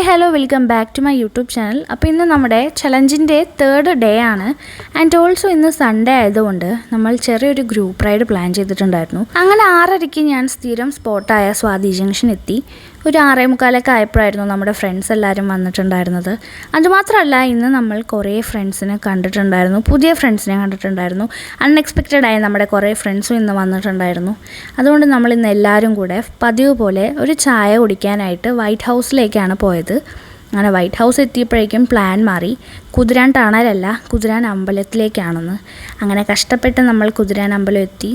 hello, welcome back to my YouTube channel. അപ്പോൾ ഇന്ന് നമ്മുടെ ചലഞ്ചിന്റെ 3rd ഡേ ആണ് ആൻഡ് ഓൾസോ ഇന്ന് സൺഡേ ആയതുകൊണ്ട് നമ്മൾ ചെറിയൊരു ഗ്രൂപ്പ് റൈഡ് പ്ലാൻ ചെയ്തിട്ടുണ്ടായിരുന്നു. അങ്ങനെ 6:30ക്ക് ഞാൻ സ്ഥിരം സ്പോട്ടായ സ്വാതി ജംഗ്ഷൻ എത്തി. ഒരു 6:45 ആയപ്പോഴായിരുന്നു നമ്മുടെ ഫ്രണ്ട്സ് എല്ലാവരും വന്നിട്ടുണ്ടായിരുന്നത്. അതുമാത്രമല്ല ഇന്ന് നമ്മൾ കുറേ ഫ്രണ്ട്സിനെ കണ്ടിട്ടുണ്ടായിരുന്നു, പുതിയ ഫ്രണ്ട്സിനെ കണ്ടിട്ടുണ്ടായിരുന്നു. അൺഎക്സ്പെക്റ്റഡ് ആയി നമ്മുടെ കുറേ ഫ്രണ്ട്സും ഇന്ന് വന്നിട്ടുണ്ടായിരുന്നു. അതുകൊണ്ട് നമ്മൾ ഇന്ന് എല്ലാവരും കൂടെ പതിവ് പോലെ ഒരു ചായ കുടിക്കാനായിട്ട് വൈറ്റ് ഹൗസിലേക്കാണ് പോയത്. അങ്ങനെ വൈറ്റ് ഹൗസ് എത്തിയപ്പോഴേക്കും പ്ലാൻ മാറി. കുതിരാൻ ടണലല്ല, കുതിരാൻ അമ്പലത്തിലേക്കാണെന്ന്. അങ്ങനെ കഷ്ടപ്പെട്ട് നമ്മൾ കുതിരാൻ അമ്പലം എത്തി.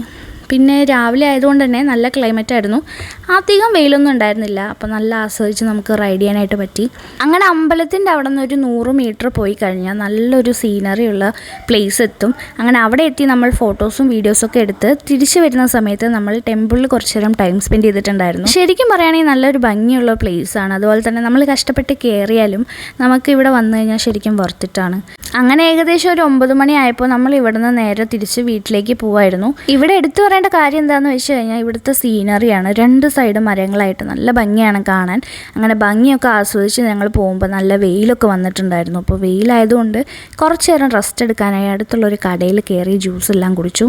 പിന്നെ രാവിലെ ആയതുകൊണ്ട് തന്നെ നല്ല ക്ലൈമറ്റ് ആയിരുന്നു, അധികം വെയിലൊന്നും ഉണ്ടായിരുന്നില്ല. അപ്പോൾ നല്ല ആസ്വദിച്ച് നമുക്ക് റൈഡ് ചെയ്യാനായിട്ട് പറ്റി. അങ്ങനെ അമ്പലത്തിൻ്റെ അവിടെ നിന്ന് ഒരു 100 മീറ്റർ പോയി കഴിഞ്ഞാൽ നല്ലൊരു സീനറി ഉള്ള പ്ലേസ് എത്തും. അങ്ങനെ അവിടെ എത്തി നമ്മൾ ഫോട്ടോസും വീഡിയോസൊക്കെ എടുത്ത് തിരിച്ചു വരുന്ന സമയത്ത് നമ്മൾ ടെമ്പിളിൽ കുറച്ച് നേരം ടൈം സ്പെൻഡ് ചെയ്തിട്ടുണ്ടായിരുന്നു. ശരിക്കും പറയുകയാണെങ്കിൽ നല്ലൊരു ഭംഗിയുള്ള പ്ലേസാണ്. അതുപോലെ തന്നെ നമ്മൾ കഷ്ടപ്പെട്ട് കയറിയാലും നമുക്ക് ഇവിടെ വന്നു കഴിഞ്ഞാൽ ശരിക്കും വർത്തിട്ടാണ്. അങ്ങനെ ഏകദേശം ഒരു 9 മണി ആയപ്പോൾ നമ്മൾ ഇവിടെ നിന്ന് നേരെ തിരിച്ച് വീട്ടിലേക്ക് പോവായിരുന്നു. ഇവിടെ എടുത്തു പറയേണ്ട കാര്യം എന്താണെന്ന് വെച്ച് കഴിഞ്ഞാൽ ഇവിടുത്തെ സീനറിയാണ്. 2 സൈഡ് മരങ്ങളായിട്ട് നല്ല ഭംഗിയാണ് കാണാൻ. അങ്ങനെ ഭംഗിയൊക്കെ ആസ്വദിച്ച് ഞങ്ങൾ പോകുമ്പോൾ നല്ല വെയിലൊക്കെ വന്നിട്ടുണ്ടായിരുന്നു. അപ്പോൾ വെയിലായതുകൊണ്ട് കുറച്ച് നേരം റെസ്റ്റ് എടുക്കാനായി അടുത്തുള്ളൊരു കടയിൽ കയറി ജ്യൂസ് എല്ലാം കുടിച്ചു.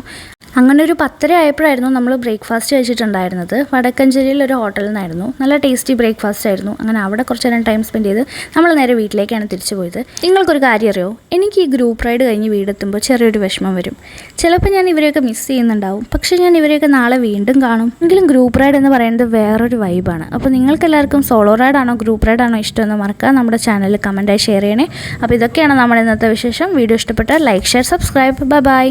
അങ്ങനെ ഒരു 10:30 ആയപ്പോഴായിരുന്നു നമ്മൾ ബ്രേക്ക്ഫാസ്റ്റ് കഴിച്ചിട്ടുണ്ടായിരുന്നത്. വടക്കഞ്ചേരിയിൽ ഒരു ഹോട്ടലിൽ നിന്നായിരുന്നു. നല്ല ടേസ്റ്റി ബ്രേക്ക്ഫാസ്റ്റ് ആയിരുന്നു. അങ്ങനെ അവിടെ കുറച്ച് നേരം ടൈം സ്പെൻഡ് ചെയ്ത് നമ്മൾ നേരെ വീട്ടിലേക്കാണ് തിരിച്ചു പോയത്. നിങ്ങൾക്കൊരു കാര്യം അറിയോ, എനിക്ക് ഈ ഗ്രൂപ്പ് റൈഡ് കഴിഞ്ഞ് വീടെത്തുമ്പോൾ ചെറിയൊരു വിഷമം വരും. ചിലപ്പോൾ ഞാൻ ഇവരെയൊക്കെ മിസ് ചെയ്യുന്നുണ്ടാവും, പക്ഷേ ഞാൻ ഇവരെയൊക്കെ നാളെ വീണ്ടും കാണും. എങ്കിലും ഗ്രൂപ്പ് റൈഡ് എന്ന് പറയുന്നത് വേറൊരു വൈബാണ്. അപ്പോൾ നിങ്ങൾക്ക് എല്ലാവർക്കും സോളോ റൈഡാണോ ഗ്രൂപ്പ് റൈഡാണോ ഇഷ്ടമെന്ന് മറക്കാം നമ്മുടെ ചാനലിൽ കമൻറ്റായി ഷെയർ ചെയ്യണേ. അപ്പോൾ ഇതൊക്കെയാണ് നമ്മുടെ ഇന്നത്തെ വിശേഷം. വീഡിയോ ഇഷ്ടപ്പെട്ടാൽ ലൈക്ക്, ഷെയർ, സബ്സ്ക്രൈബ്. ബൈ.